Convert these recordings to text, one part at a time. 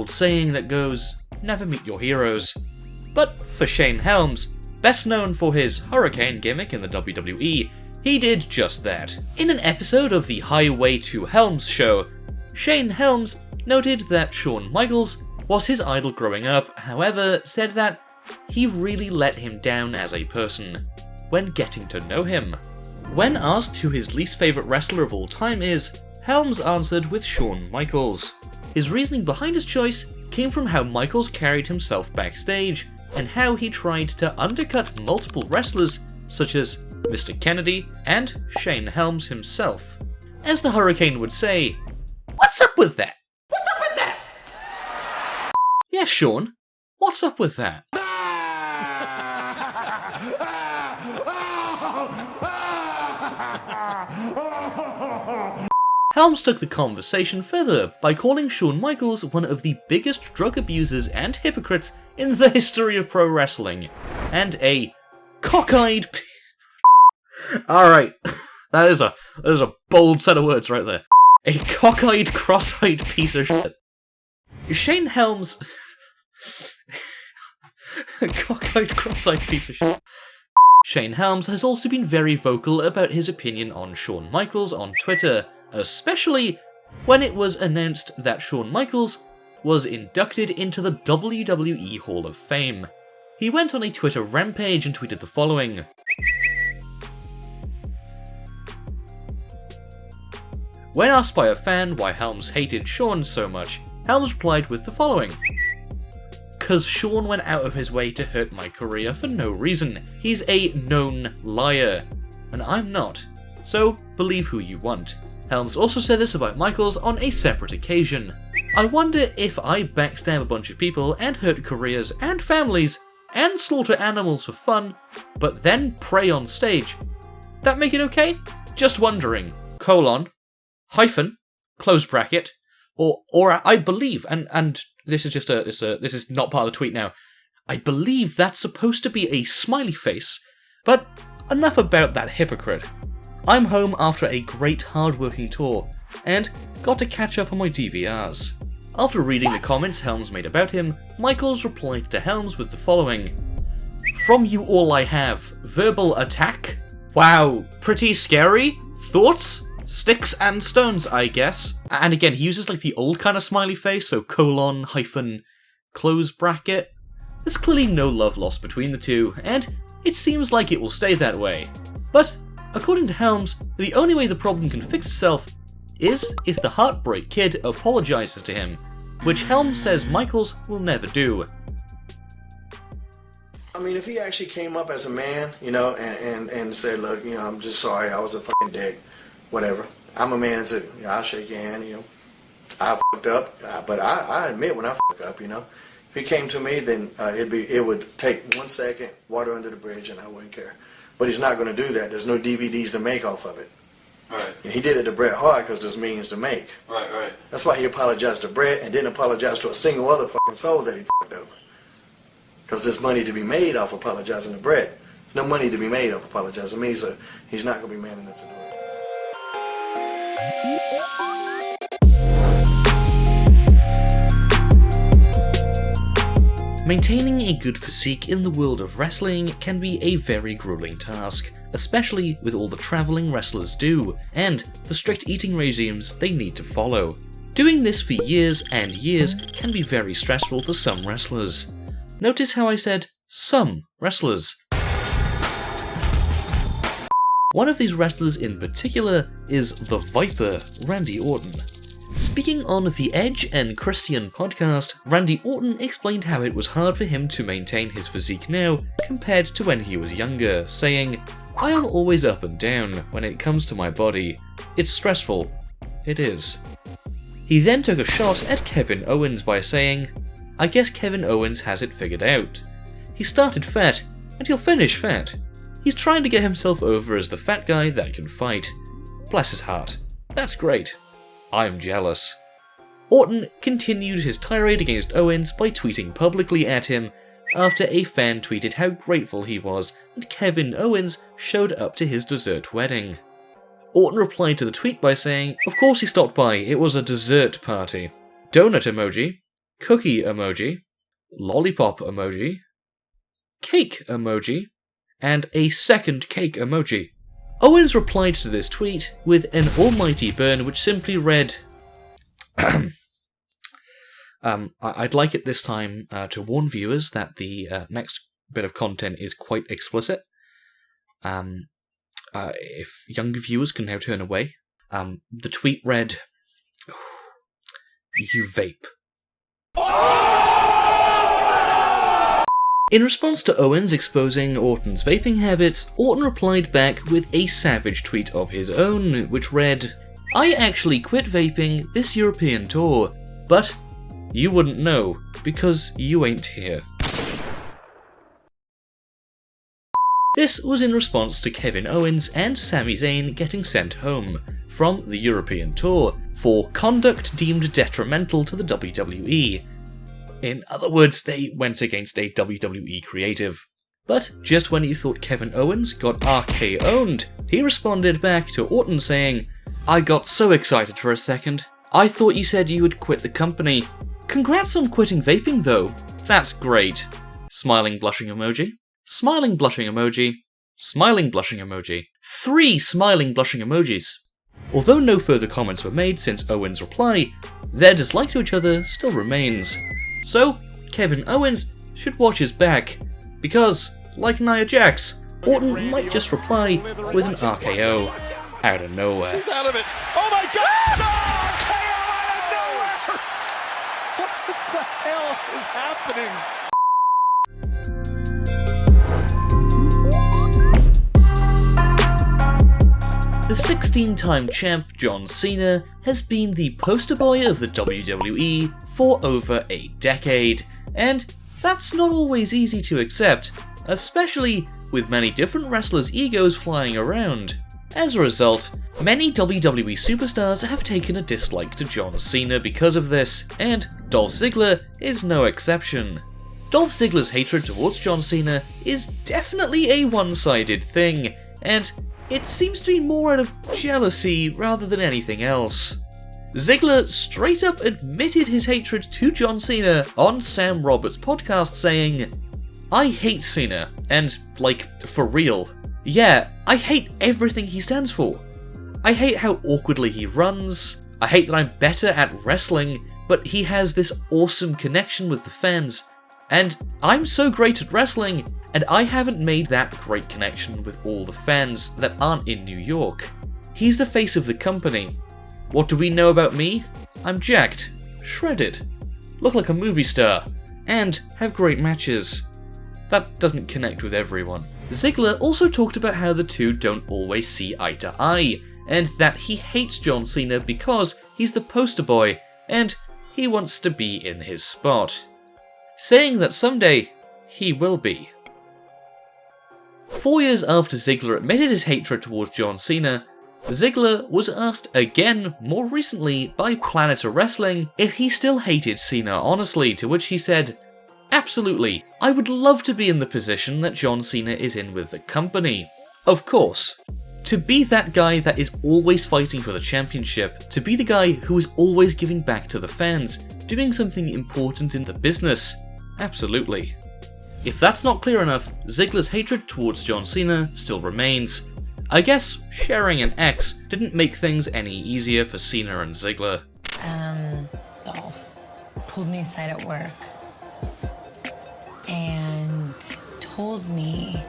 old saying that goes, never meet your heroes. But for Shane Helms, best known for his hurricane gimmick in the WWE, he did just that. In an episode of the Highway to Helms show, Shane Helms noted that Shawn Michaels was his idol growing up, however, said that he really let him down as a person when getting to know him. When asked who his least favourite wrestler of all time is, Helms answered with Shawn Michaels. His reasoning behind his choice came from how Michaels carried himself backstage, and how he tried to undercut multiple wrestlers such as Mr. Kennedy and Shane Helms himself. As the Hurricane would say, "What's up with that? What's up with that?" Yeah, Shawn, what's up with that? Helms took the conversation further by calling Shawn Michaels one of the biggest drug abusers and hypocrites in the history of pro wrestling, and a cockeyed Alright, that is a bold set of words right there. A cockeyed, cross-eyed piece of shit. Shane Helms... a cockeyed, cross-eyed piece of shit. Shane Helms has also been very vocal about his opinion on Shawn Michaels on Twitter, especially when it was announced that Shawn Michaels was inducted into the WWE Hall of Fame. He went on a Twitter rampage and tweeted the following. When asked by a fan why Helms hated Shawn so much, Helms replied with the following. "'Cause Shawn went out of his way to hurt my career for no reason. He's a known liar. And I'm not. So believe who you want." Helms also said this about Michaels on a separate occasion. "I wonder if I backstab a bunch of people and hurt careers and families and slaughter animals for fun, but then pray on stage. That make it okay? Just wondering. Hyphen, close bracket, or I believe, and this is just this is not part of the tweet now. I believe that's supposed to be a smiley face, but enough about that hypocrite. I'm home after a great hard-working tour, and got to catch up on my DVRs." After reading the comments Helms made about him, Michaels replied to Helms with the following. "From you all I have. Verbal attack? Wow, pretty scary? Thoughts? Sticks and stones, I guess." And again, he uses like the old kind of smiley face, so hyphen, close bracket. There's clearly no love lost between the two, and it seems like it will stay that way. But according to Helms, the only way the problem can fix itself is if the Heartbreak Kid apologizes to him, which Helms says Michaels will never do. I mean, if he actually came up as a man, and said, "Look, I'm just sorry, I was a fucking dick, whatever. I'm a man too. I'll shake your hand, I fucked up, but I admit when I fuck up, If he came to me, then it would take 1 second, water under the bridge, and I wouldn't care. But he's not going to do that. There's no DVDs to make off of it. Right. And he did it to Bret Hart because there's millions to make. Right. That's why he apologized to Bret and didn't apologize to a single other fucking soul that he fucked over. Because there's money to be made off apologizing to Bret. There's no money to be made off apologizing to me, so he's not going to be man enough to do it. Maintaining a good physique in the world of wrestling can be a very grueling task, especially with all the travelling wrestlers do, and the strict eating regimes they need to follow. Doing this for years and years can be very stressful for some wrestlers. Notice how I said some wrestlers. One of these wrestlers in particular is the Viper, Randy Orton. Speaking on the Edge and Christian podcast, Randy Orton explained how it was hard for him to maintain his physique now compared to when he was younger, saying, "I am always up and down when it comes to my body. It's stressful. It is." He then took a shot at Kevin Owens by saying, "I guess Kevin Owens has it figured out. He started fat, and he'll finish fat. He's trying to get himself over as the fat guy that can fight. Bless his heart. That's great. I'm jealous." Orton continued his tirade against Owens by tweeting publicly at him after a fan tweeted how grateful he was that Kevin Owens showed up to his dessert wedding. Orton replied to the tweet by saying, "Of course he stopped by, it was a dessert party." Donut emoji. cookie emoji, lollipop emoji, cake emoji, and a second cake emoji. Owens replied to this tweet with an almighty burn which simply read, I'd like at this time to warn viewers that the next bit of content is quite explicit. If younger viewers can now turn away. The tweet read, "You vape." In response to Owens exposing Orton's vaping habits, Orton replied back with a savage tweet of his own, which read, "I actually quit vaping this European tour, but you wouldn't know, because you ain't here." This was in response to Kevin Owens and Sami Zayn getting sent home from the European tour for conduct deemed detrimental to the WWE. In other words, they went against a WWE creative. But just when you thought Kevin Owens got RKO'd, he responded back to Orton saying, "I got so excited for a second. I thought you said you would quit the company. Congrats on quitting vaping though. That's great." Smiling blushing emoji. Smiling blushing emoji. Smiling blushing emoji. 3 smiling blushing emojis. Although no further comments were made since Owens' reply, their dislike to each other still remains. So, Kevin Owens should watch his back, because, like Nia Jax, Orton might just reply with an RKO out of nowhere. She's out of it. Oh my god! No! KO out of nowhere! What the hell is happening? The 16-time champ John Cena has been the poster boy of the WWE for over a decade, and that's not always easy to accept, especially with many different wrestlers' egos flying around. As a result, many WWE superstars have taken a dislike to John Cena because of this, and Dolph Ziggler is no exception. Dolph Ziggler's hatred towards John Cena is definitely a one-sided thing, and it seems to be more out of jealousy rather than anything else. Ziggler straight up admitted his hatred to John Cena on Sam Roberts' podcast, saying, "I hate Cena, and, like, for real. Yeah, I hate everything he stands for. I hate how awkwardly he runs. I hate that I'm better at wrestling, but he has this awesome connection with the fans. And I'm so great at wrestling, and I haven't made that great connection with all the fans that aren't in New York. He's the face of the company. What do we know about me? I'm jacked, shredded, look like a movie star, and have great matches. That doesn't connect with everyone." Ziggler also talked about how the two don't always see eye to eye, and that he hates John Cena because he's the poster boy, and he wants to be in his spot, saying that someday he will be. 4 years after Ziggler admitted his hatred towards John Cena, Ziggler was asked again more recently by Planet of Wrestling if he still hated Cena honestly, to which he said, "Absolutely, I would love to be in the position that John Cena is in with the company. Of course. To be that guy that is always fighting for the championship, to be the guy who is always giving back to the fans, doing something important in the business, absolutely." If that's not clear enough, Ziggler's hatred towards John Cena still remains. I guess sharing an ex didn't make things any easier for Cena and Ziggler. Dolph pulled me aside at work and told me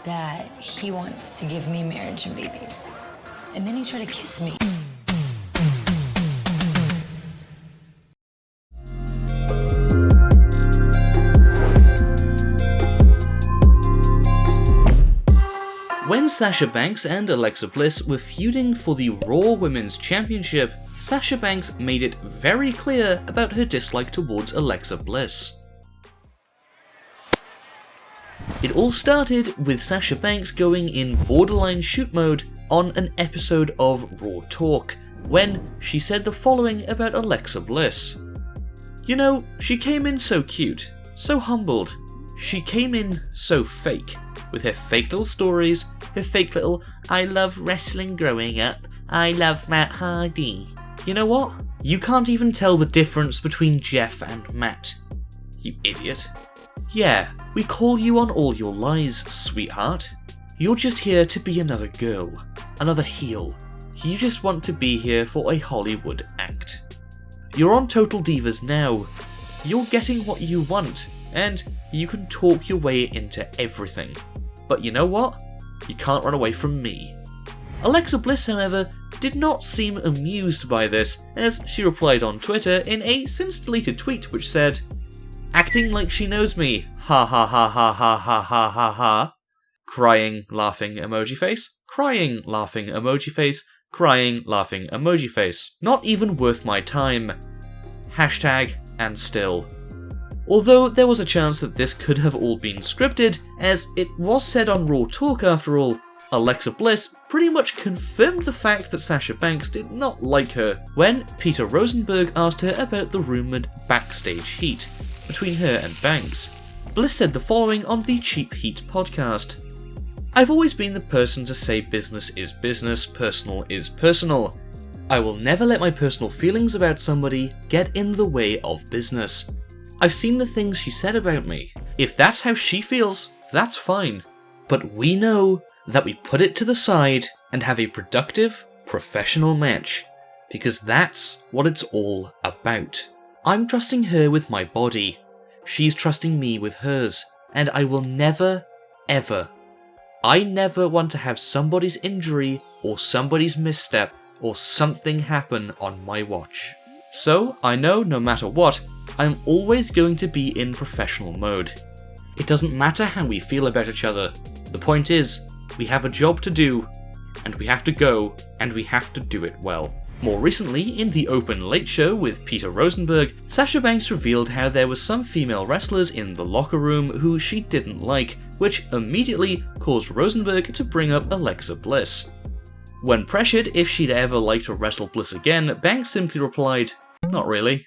that he wants to give me marriage and babies. And then he tried to kiss me. When Sasha Banks and Alexa Bliss were feuding for the Raw Women's Championship, Sasha Banks made it very clear about her dislike towards Alexa Bliss. It all started with Sasha Banks going in borderline shoot mode on an episode of Raw Talk, when she said the following about Alexa Bliss. "You know, she came in so cute, so humbled. She came in so fake, with her fake little stories, her fake little 'I love wrestling growing up, I love Matt Hardy.' You know what? You can't even tell the difference between Jeff and Matt. You idiot. Yeah, we call you on all your lies, sweetheart. You're just here to be another girl, another heel. You just want to be here for a Hollywood act. You're on Total Divas now. You're getting what you want, and you can talk your way into everything. But you know what? You can't run away from me. Alexa Bliss, however, did not seem amused by this, as she replied on Twitter in a since deleted tweet which said, "Acting like she knows me, ha ha ha ha ha ha ha ha ha. Crying, laughing emoji face, crying, laughing emoji face, crying, laughing emoji face. Not even worth my time. Hashtag and still." Although there was a chance that this could have all been scripted, as it was said on Raw Talk after all, Alexa Bliss pretty much confirmed the fact that Sasha Banks did not like her when Peter Rosenberg asked her about the rumoured backstage heat between her and Banks. Bliss said the following on the Cheap Heat podcast. "I've always been the person to say business is business, personal is personal. I will never let my personal feelings about somebody get in the way of business. I've seen the things she said about me. If that's how she feels, that's fine. But we know that we put it to the side and have a productive, professional match, because that's what it's all about. I'm trusting her with my body. She's trusting me with hers, and I will never, ever. I never want to have somebody's injury or somebody's misstep or something happen on my watch. So I know no matter what, I'm always going to be in professional mode. It doesn't matter how we feel about each other. The point is, we have a job to do, and we have to go, and we have to do it well." More recently, in the Open Late Show with Peter Rosenberg, Sasha Banks revealed how there were some female wrestlers in the locker room who she didn't like, which immediately caused Rosenberg to bring up Alexa Bliss. When pressured if she'd ever like to wrestle Bliss again, Banks simply replied, "Not really."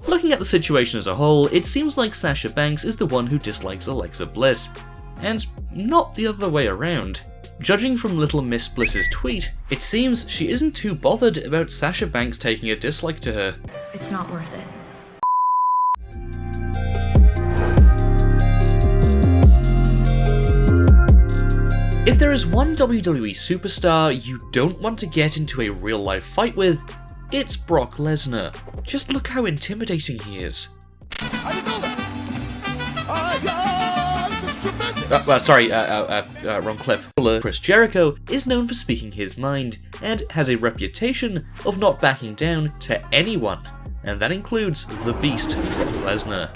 Looking at the situation as a whole, it seems like Sasha Banks is the one who dislikes Alexa Bliss, and not the other way around. Judging from Little Miss Bliss's tweet, it seems she isn't too bothered about Sasha Banks taking a dislike to her. It's not worth it. If there is one WWE superstar you don't want to get into a real-life fight with, it's Brock Lesnar. Just look how intimidating he is. How you doing? Wrong clip. Chris Jericho is known for speaking his mind, and has a reputation of not backing down to anyone, and that includes the Beast, Brock Lesnar.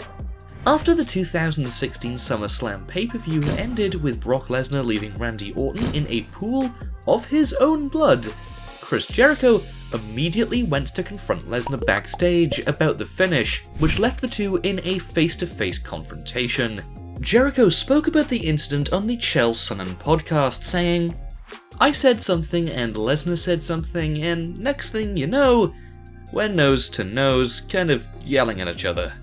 After the 2016 SummerSlam pay-per-view ended with Brock Lesnar leaving Randy Orton in a pool of his own blood, Chris Jericho immediately went to confront Lesnar backstage about the finish, which left the two in a face-to-face confrontation. Jericho spoke about the incident on the Chael Sonnen podcast, saying, "I said something and Lesnar said something, and next thing you know, we're nose to nose, kind of yelling at each other."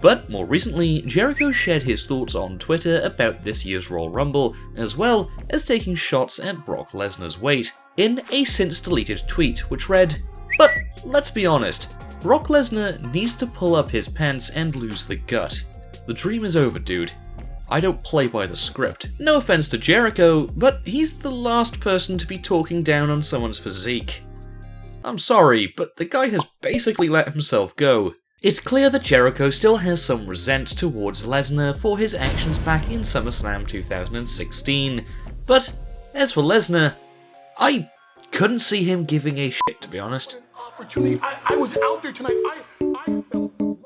But more recently, Jericho shared his thoughts on Twitter about this year's Royal Rumble, as well as taking shots at Brock Lesnar's weight, in a since-deleted tweet which read, "But let's be honest, Brock Lesnar needs to pull up his pants and lose the gut. The dream is over, dude. I don't play by the script. No offense to Jericho, but he's the last person to be talking down on someone's physique. I'm sorry, but the guy has basically let himself go." It's clear that Jericho still has some resent towards Lesnar for his actions back in SummerSlam 2016, but as for Lesnar, I couldn't see him giving a shit, to be honest. Opportunity. I was out there tonight. I felt alone.